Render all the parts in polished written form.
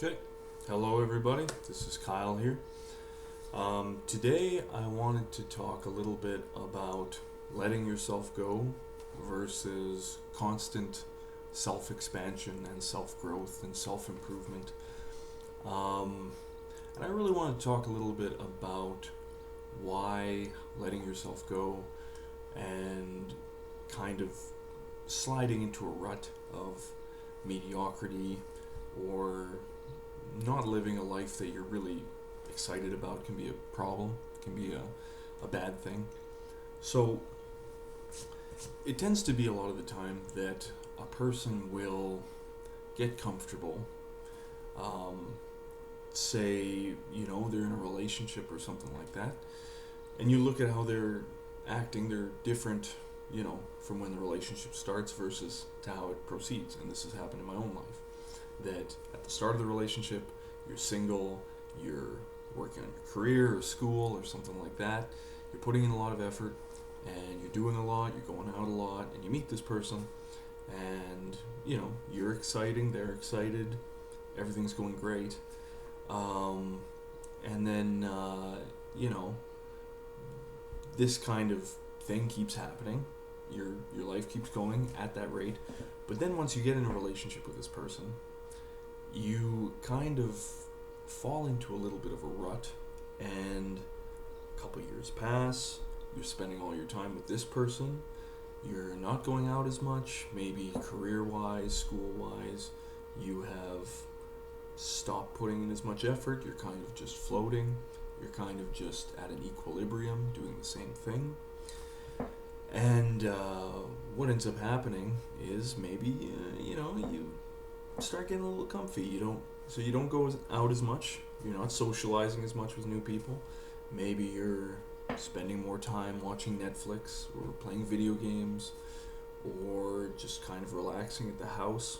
Okay. Hello, everybody. This is Kyle here. Today, I wanted to talk a little bit about letting yourself go versus constant self expansion and self growth and self improvement. Um, and I really want to talk a little bit about why letting yourself go and kind of sliding into a rut of mediocrity or not living a life that you're really excited about can be a problem, can be a bad thing. So it tends to be a lot of the time that a person will get comfortable. Um, Say, they're in a relationship or something like that, and you look at how they're acting, they're different, from when the relationship starts versus to how it proceeds. And this has happened in my own life. That at the start of the relationship, you're single, you're working on your career or school or something like that, you're putting in a lot of effort and you're doing a lot, you're going out a lot, and you meet this person, and you're exciting, they're excited, everything's going great. And then, this kind of thing keeps happening. Your life keeps going at that rate. But then once you get in a relationship with this person, you kind of fall into a little bit of a rut, and a couple years pass, you're spending all your time with this person, you're not going out as much, maybe career-wise, school-wise, you have stopped putting in as much effort, you're kind of just floating, you're kind of just at an equilibrium, doing the same thing. And what ends up happening is maybe, you start getting a little comfy. You don't go out as much. You're not socializing as much with new people. Maybe you're spending more time watching Netflix or playing video games or just kind of relaxing at the house,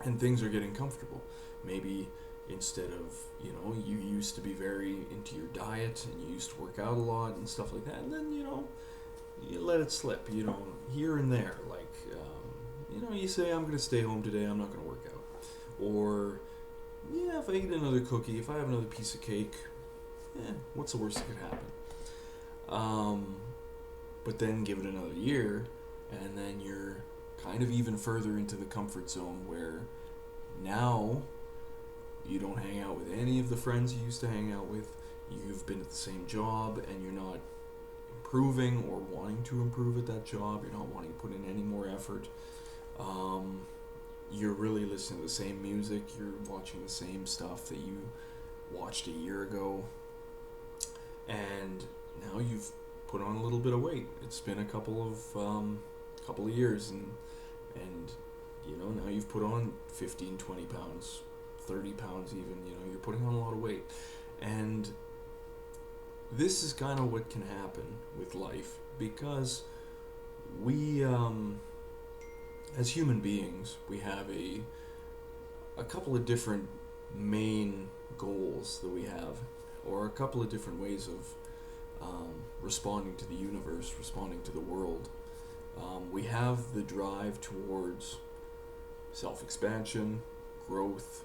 and things are getting comfortable. Maybe instead of, you used to be very into your diet and you used to work out a lot and stuff like that, and then, you let it slip, here and there. Like, you say, I'm going to stay home today, I'm not going to work out. Or, yeah, if I eat another cookie, if I have another piece of cake, what's the worst that could happen? But then give it another year, and then you're kind of even further into the comfort zone where now you don't hang out with any of the friends you used to hang out with. You've been at the same job, and you're not improving or wanting to improve at that job. You're not wanting to put in any more effort. You're really listening to the same music. You're watching the same stuff that you watched a year ago. And now you've put on a little bit of weight. It's been a couple of years, and now you've put on 15, 20 pounds, 30 pounds even. You're putting on a lot of weight. And this is kind of what can happen with life, because we, as human beings, we have a couple of different main goals that we have, or a couple of different ways of responding to the universe, responding to the world. We have the drive towards self-expansion, growth,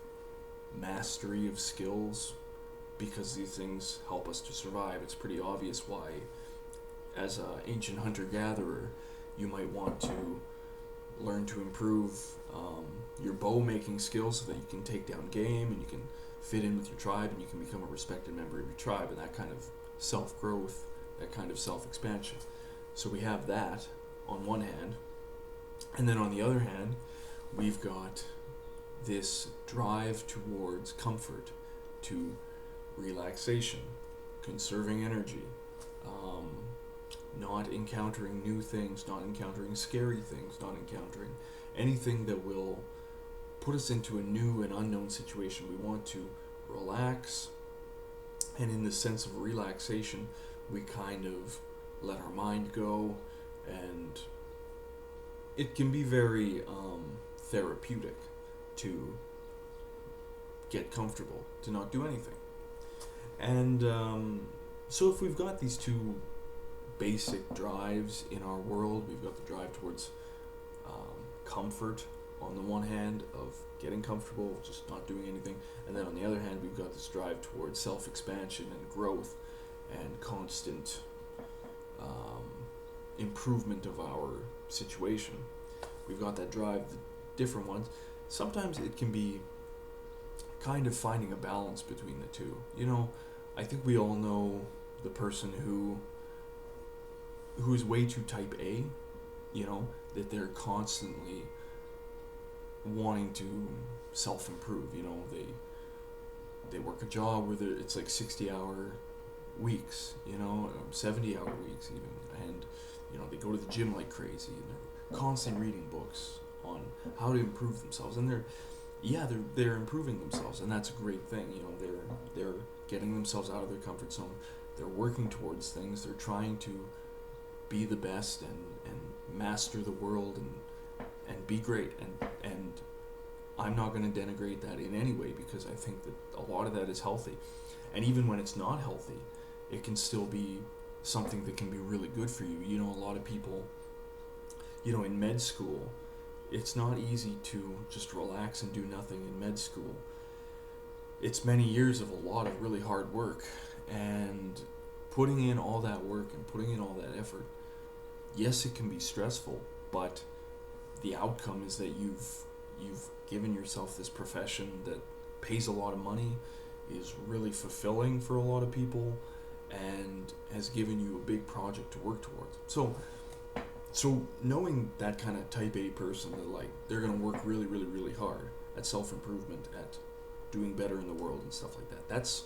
mastery of skills, because these things help us to survive. It's pretty obvious why, as an ancient hunter-gatherer, you might want to learn to improve your bow-making skills so that you can take down game and you can fit in with your tribe and you can become a respected member of your tribe, and that kind of self-growth, that kind of self-expansion. So we have that on one hand, and then on the other hand, we've got this drive towards comfort, to relaxation, conserving energy, not encountering new things, not encountering scary things, not encountering anything that will put us into a new and unknown situation. We want to relax, and in the sense of relaxation, we kind of let our mind go, and it can be very therapeutic to get comfortable, to not do anything. And so if we've got these two basic drives in our world, we've got the drive towards comfort on the one hand of getting comfortable, just not doing anything, and then on the other hand we've got this drive towards self-expansion and growth and constant improvement of our situation. We've got that drive, the different ones. Sometimes it can be kind of finding a balance between the two. You know, I think we all know the person who's way too type A, you know, that they're constantly wanting to self-improve. You know, they work a job where it's like 60-hour weeks, you know, 70-hour weeks even, and you know, they go to the gym like crazy, and they're constantly reading books on how to improve themselves, and they're improving themselves, and that's a great thing. You know, they're getting themselves out of their comfort zone, they're working towards things, they're trying to be the best and master the world and be great, and I'm not going to denigrate that in any way, because I think that a lot of that is healthy, and even when it's not healthy, it can still be something that can be really good for you. You know, a lot of people, you know, in med school, it's not easy to just relax and do nothing in med school. It's many years of a lot of really hard work, and putting in all that work and putting in all that effort, yes, it can be stressful, but the outcome is that you've given yourself this profession that pays a lot of money, is really fulfilling for a lot of people, and has given you a big project to work towards. So knowing that kind of type A person, that like they're going to work really, really, really hard at self-improvement, at doing better in the world and stuff like that, that's,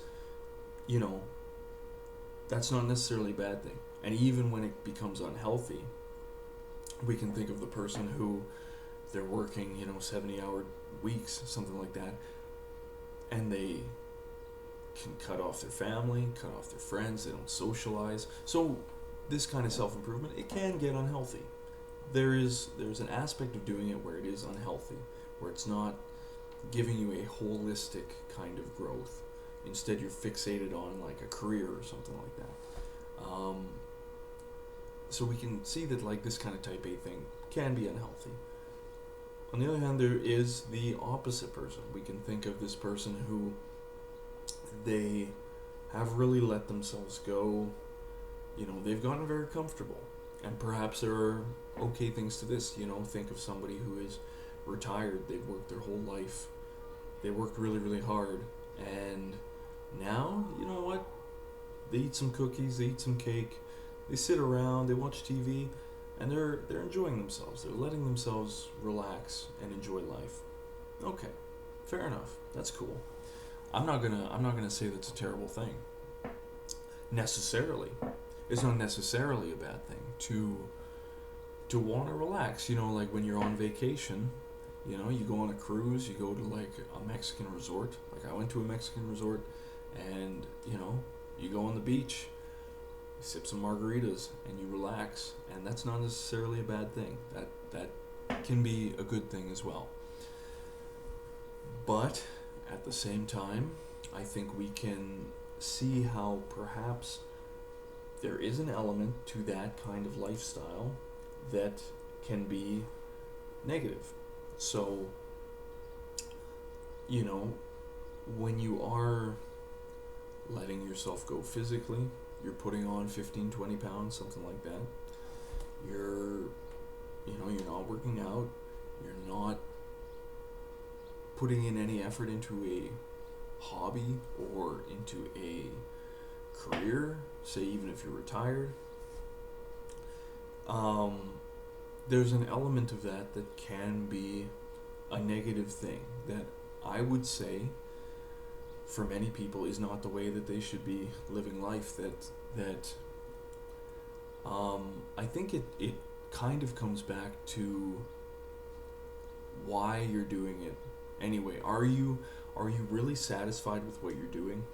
you know, that's not necessarily a bad thing. And even when it becomes unhealthy, we can think of the person who they're working, you know, 70-hour weeks, something like that, and they can cut off their family, cut off their friends, they don't socialize. So this kind of self-improvement, it can get unhealthy. There's an aspect of doing it where it is unhealthy, where it's not giving you a holistic kind of growth. Instead, you're fixated on like a career or something like that. So we can see that like this kind of type A thing can be unhealthy. On the other hand, there is the opposite person. We can think of this person who they have really let themselves go. You know, they've gotten very comfortable, and perhaps there are okay things to this. You know, think of somebody who is retired. They've worked their whole life. They worked really, really hard, and now, you know what? They eat some cookies, they eat some cake, they sit around, they watch TV, and they're enjoying themselves. They're letting themselves relax and enjoy life. Okay, fair enough. That's cool. I'm not gonna say that's a terrible thing. Necessarily, it's not necessarily a bad thing to want to relax. You know, like when you're on vacation, you know, you go on a cruise, you go to like a Mexican resort. Like I went to a Mexican resort, and you know, you go on the beach, you sip some margaritas, and you relax, and that's not necessarily a bad thing. That can be a good thing as well. But at the same time, I think we can see how perhaps there is an element to that kind of lifestyle that can be negative. So, you know, when you are letting yourself go physically, you're putting on 15, 20 pounds, something like that. You're not working out, you're not putting in any effort into a hobby or into a career, say even if you're retired, there's an element of that can be a negative thing that I would say for many people is not the way that they should be living life. I think it kind of comes back to why you're doing it anyway. Are you really satisfied with what you're doing?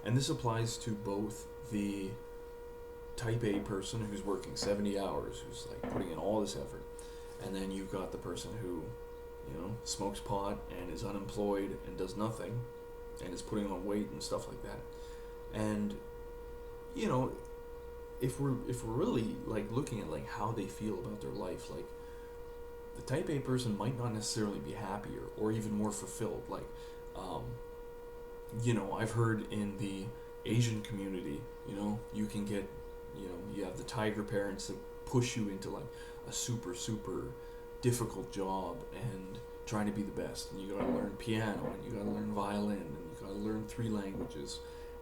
And this applies to both the type A person who's working 70 hours, who's like putting in all this effort, and then you've got the person who, you know, smokes pot and is unemployed and does nothing and is putting on weight and stuff like that. And you know, if we're really like looking at like how they feel about their life, like the type A person might not necessarily be happier or even more fulfilled. Like, um, I've heard in the Asian community, you can get, you have the tiger parents that push you into like a super, super difficult job and trying to be the best. And you gotta learn piano, and you gotta learn violin, and you gotta learn 3 languages,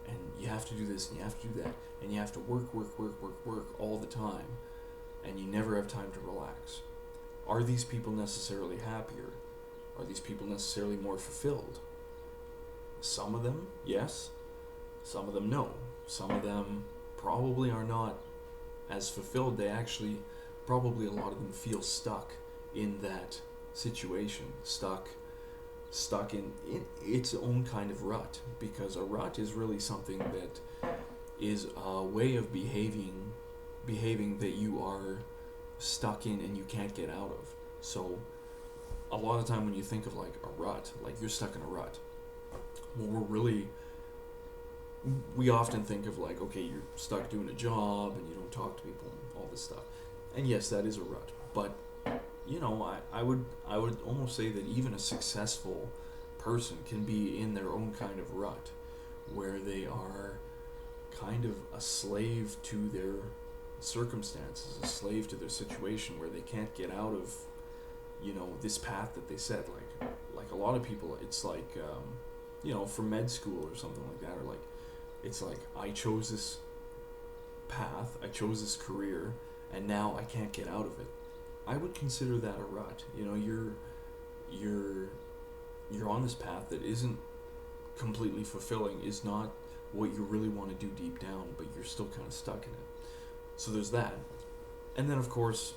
and you have to do this, and you have to do that, and you have to work all the time, and you never have time to relax. Are these people necessarily happier? Are these people necessarily more fulfilled? Some of them, yes. Some of them, no. Some of them probably are not as fulfilled. They actually, probably a lot of them feel stuck in that situation, stuck in its own kind of rut, because a rut is really something that is a way of behaving that you are stuck in and you can't get out of. So a lot of time when you think of like a rut, like you're stuck in a rut, we often think of like, okay, you're stuck doing a job and you don't talk to people and all this stuff. And yes, that is a rut. But I would almost say that even a successful person can be in their own kind of rut, where they are kind of a slave to their circumstances, a slave to their situation, where they can't get out of, this path that they set. Like a lot of people, it's like, for med school or something like that, or like, it's like, I chose this path, I chose this career, and now I can't get out of it. I would consider that a rut. You're on this path that isn't completely fulfilling, is not what you really want to do deep down, but you're still kind of stuck in it. So there's that. And then, of course,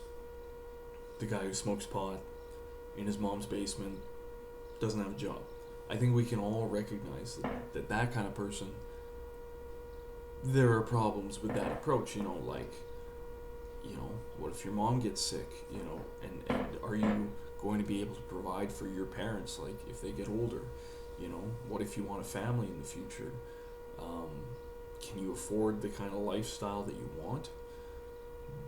the guy who smokes pot in his mom's basement doesn't have a job. I think we can all recognize that kind of person, there are problems with that approach, what if your mom gets sick, and are you going to be able to provide for your parents, like, if they get older? What if you want a family in the future? Can you afford the kind of lifestyle that you want?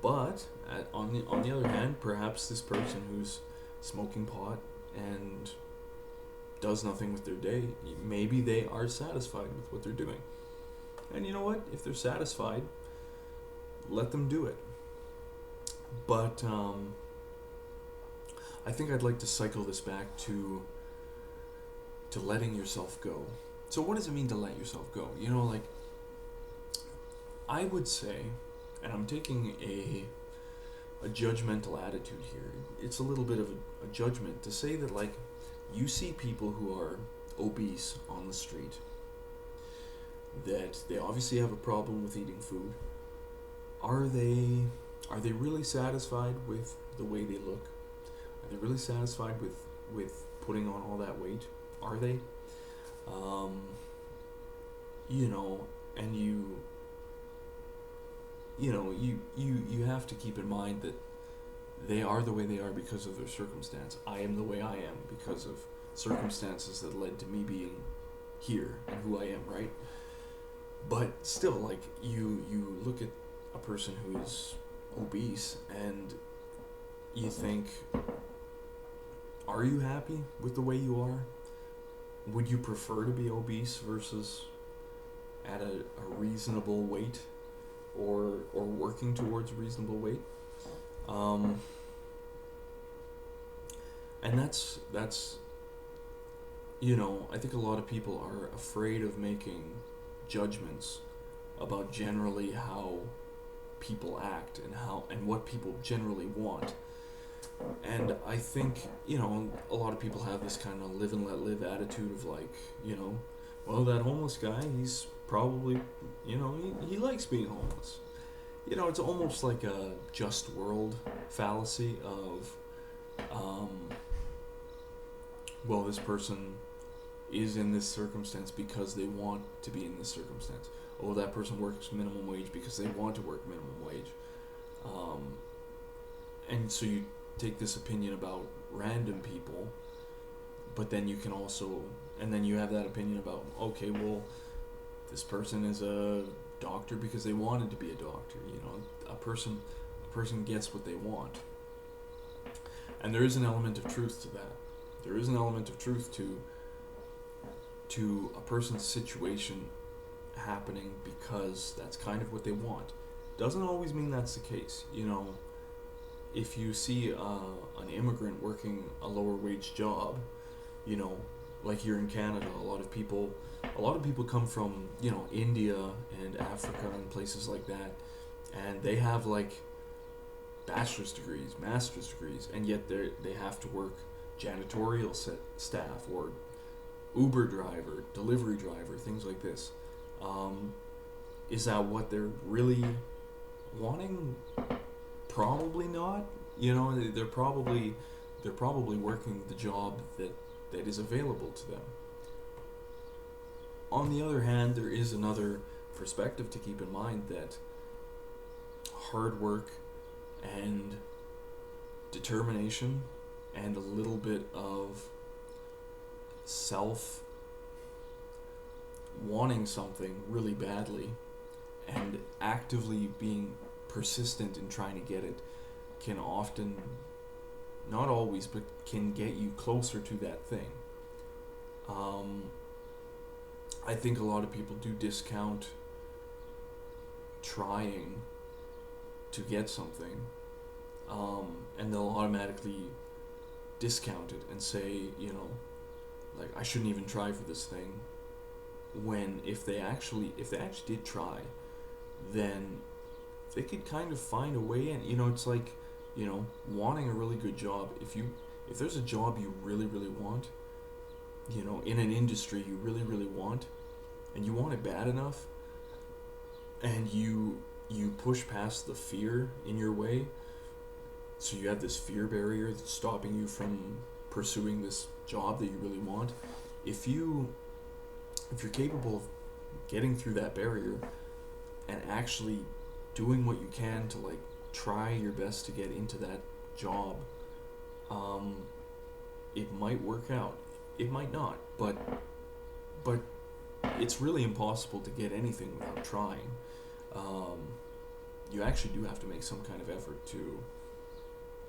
But on the other hand, perhaps this person who's smoking pot and does nothing with their day, maybe they are satisfied with what they're doing. And you know what? If they're satisfied, let them do it. But I think I'd like to cycle this back to letting yourself go. So what does it mean to let yourself go? I would say, and I'm taking a judgmental attitude here. It's a little bit of a judgment to say that, like, you see people who are obese on the street, that they obviously have a problem with eating food. Are they really satisfied with the way they look? Are they really satisfied with putting on all that weight? Are they? And you have to keep in mind that they are the way they are because of their circumstance. I am the way I am because of circumstances that led to me being here and who I am, right? But still, like, you look at a person who is obese and you think, are you happy with the way you are? Would you prefer to be obese versus at a reasonable weight, or working towards a reasonable weight? And that's I think a lot of people are afraid of making judgments about generally how people act and what people generally want. And I think, a lot of people have this kind of live and let live attitude of, like, well, that homeless guy, he's probably, he likes being homeless. It's almost like a just world fallacy of, well, this person is in this circumstance because they want to be in this circumstance. Oh, that person works minimum wage because they want to work minimum wage. And so you take this opinion about random people, but then you can also, and then you have that opinion about, okay, well, this person is a doctor because they wanted to be a doctor. A person gets what they want. And there is an element of truth to that. There is an element of truth to a person's situation happening because that's kind of what they want. Doesn't always mean that's the case. You know, if you see an immigrant working a lower wage job, you know, like here in Canada, a lot of people come from, you know, India and Africa and places like that, and they have like bachelor's degrees, master's degrees, and yet they have to work janitorial staff or Uber driver, delivery driver, things like this. Is that what they're really wanting? Probably not. You know, they're probably working the job that is available to them. On the other hand, there is another perspective to keep in mind, that hard work and determination and a little bit of self wanting something really badly and actively being persistent in trying to get it can often, not always, but can get you closer to that thing. I think a lot of people do discount trying to get something, and they'll automatically discount it and say, you know, like, I shouldn't even try for this thing. When if they actually did try, then they could kind of find a way in. You know, it's like, you know, wanting a really good job. If there's a job you really, really want, you know, in an industry you really, really want, and you want it bad enough, and you push past the fear in your way, so you have this fear barrier that's stopping you from pursuing this job that you really want. If you're capable of getting through that barrier and actually doing what you can to, like, try your best to get into that job, it might work out. It might not, but it's really impossible to get anything without trying. You actually do have to make some kind of effort to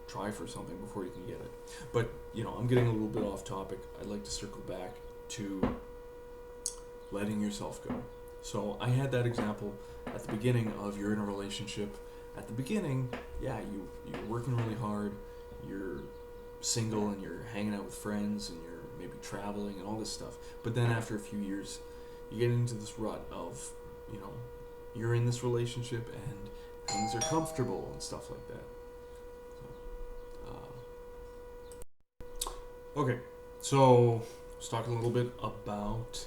try for something before you can get it. But, you know, I'm getting a little bit off topic. I'd like to circle back to letting yourself go. So I had that example at the beginning of, you're in a relationship. At the beginning, yeah, you're working really hard, you're single and you're hanging out with friends and you're maybe traveling and all this stuff. But then after a few years, you get into this rut of, you know, you're in this relationship and things are comfortable and stuff like that. Okay, so let's talk a little bit about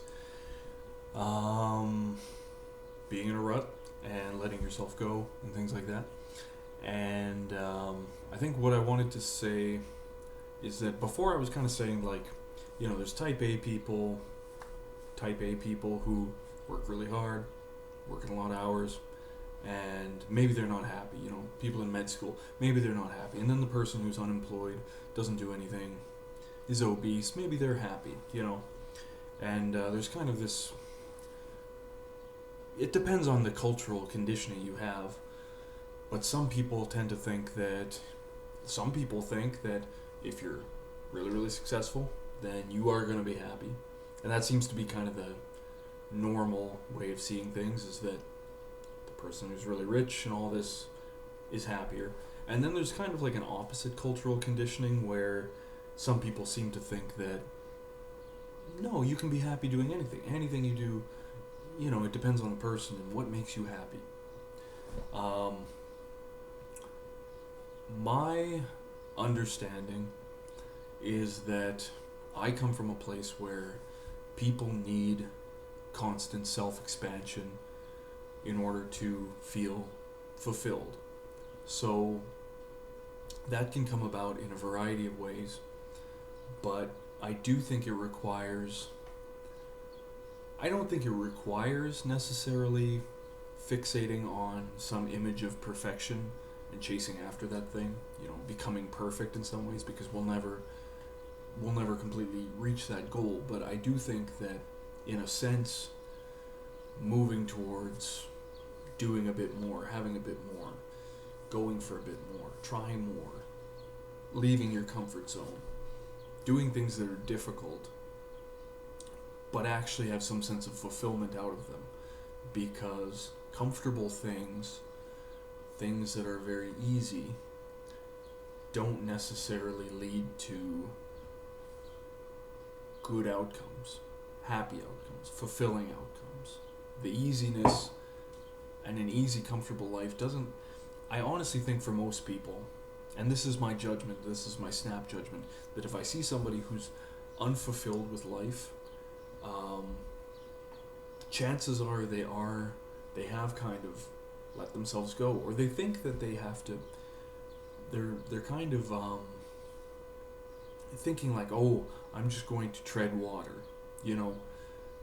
being in a rut and letting yourself go and things like that. And I think what I wanted to say is that before I was kind of saying, like, you know, there's type A people who work really hard, working a lot of hours, and maybe they're not happy. You know, people in med school, maybe they're not happy. And then the person who's unemployed, doesn't do anything, is obese, maybe they're happy, you know. And there's kind of this, it depends on the cultural conditioning you have, but some people think that if you're really, really successful, then you are going to be happy. And that seems to be kind of the normal way of seeing things, is that the person who's really rich and all this is happier. And then there's kind of like an opposite cultural conditioning where some people seem to think that, no, you can be happy doing anything. Anything you do, you know, it depends on the person and what makes you happy. My understanding is that I come from a place where people need constant self-expansion in order to feel fulfilled. So that can come about in a variety of ways, but I do think it requires, I don't think it requires necessarily fixating on some image of perfection and chasing after that thing, you know, becoming perfect in some ways, because we'll never completely reach that goal. But I do think that, in a sense, moving towards doing a bit more, having a bit more, going for a bit more, trying more, leaving your comfort zone, doing things that are difficult, but actually have some sense of fulfillment out of them. Because comfortable things, things that are very easy, don't necessarily lead to good outcomes, happy outcomes, fulfilling outcomes. The easiness and an easy, comfortable life doesn't. I honestly think for most people, and this is my judgment, this is my snap judgment, that if I see somebody who's unfulfilled with life, chances are they have kind of let themselves go, or they think that they have to. They're kind of thinking like, oh, I'm just going to tread water, you know,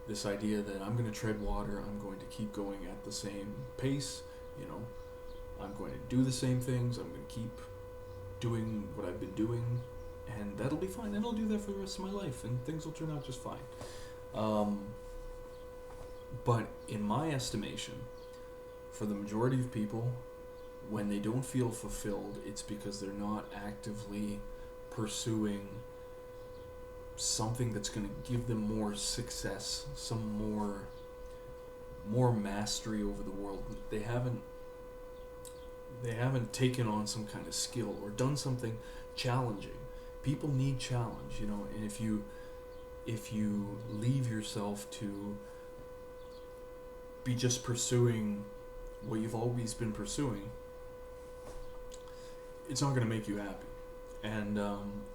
this idea that I'm going to tread water, I'm going to keep going at the same pace, you know, I'm going to do the same things, I'm going to keep doing what I've been doing, and that'll be fine, and I'll do that for the rest of my life, and things will turn out just fine. But in my estimation, for the majority of people, when they don't feel fulfilled, it's because they're not actively pursuing something that's going to give them more success, some more mastery over the world. They haven't taken on some kind of skill or done something challenging. People need challenge, you know, and if you leave yourself to be just pursuing what you've always been pursuing, it's not going to make you happy. And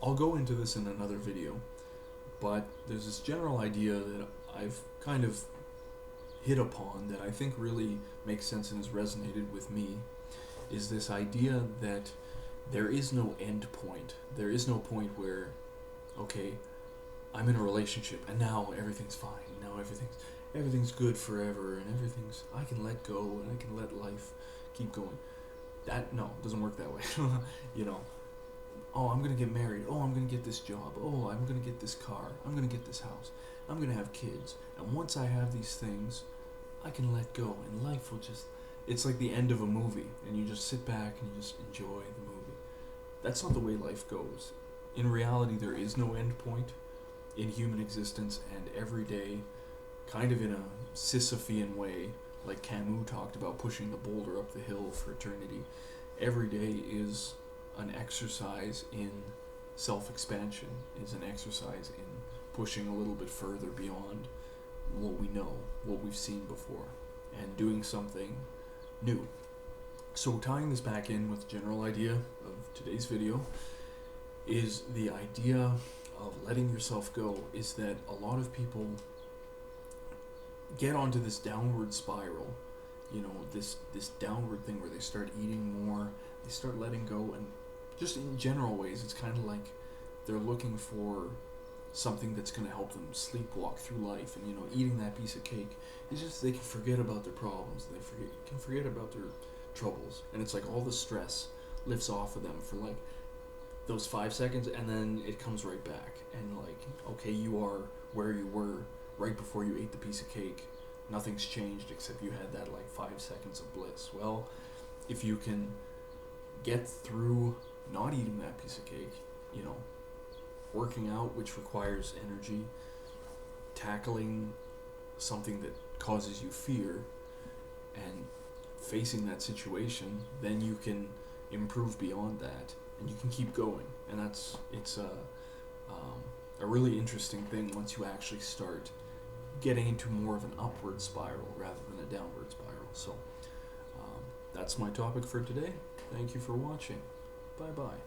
I'll go into this in another video, but there's this general idea that I've kind of hit upon that I think really makes sense and has resonated with me, is this idea that there is no end point. There is no point where, okay, I'm in a relationship and now everything's fine. Now everything's good forever, and I can let go and I can let life keep going. That, no, it doesn't work that way. You know, oh, I'm going to get married. Oh, I'm going to get this job. Oh, I'm going to get this car. I'm going to get this house. I'm going to have kids. And once I have these things, I can let go, and life will just, it's like the end of a movie, and you just sit back and you just enjoy the movie. That's not the way life goes. In reality, there is no end point in human existence, and every day, kind of in a Sisyphean way, like Camus talked about pushing the boulder up the hill for eternity, every day is an exercise in self-expansion, is an exercise in pushing a little bit further beyond what we know, what we've seen before, and doing something new. So tying this back in with the general idea of today's video is the idea of letting yourself go, is that a lot of people get onto this downward spiral, you know, this downward thing where they start eating more, they start letting go, and just in general ways, it's kind of like they're looking for something that's going to help them sleepwalk through life, and, you know, eating that piece of cake, it's just they can forget about their problems, can forget about their troubles, and it's like all the stress lifts off of them for like those 5 seconds, and then it comes right back, and like, okay, you are where you were right before you ate the piece of cake. Nothing's changed except you had that like 5 seconds of bliss. Well, if you can get through not eating that piece of cake, you know, working out, which requires energy, tackling something that causes you fear, and facing that situation, then you can improve beyond that, and you can keep going. And it's a really interesting thing once you actually start getting into more of an upward spiral rather than a downward spiral. So that's my topic for today. Thank you for watching. Bye bye.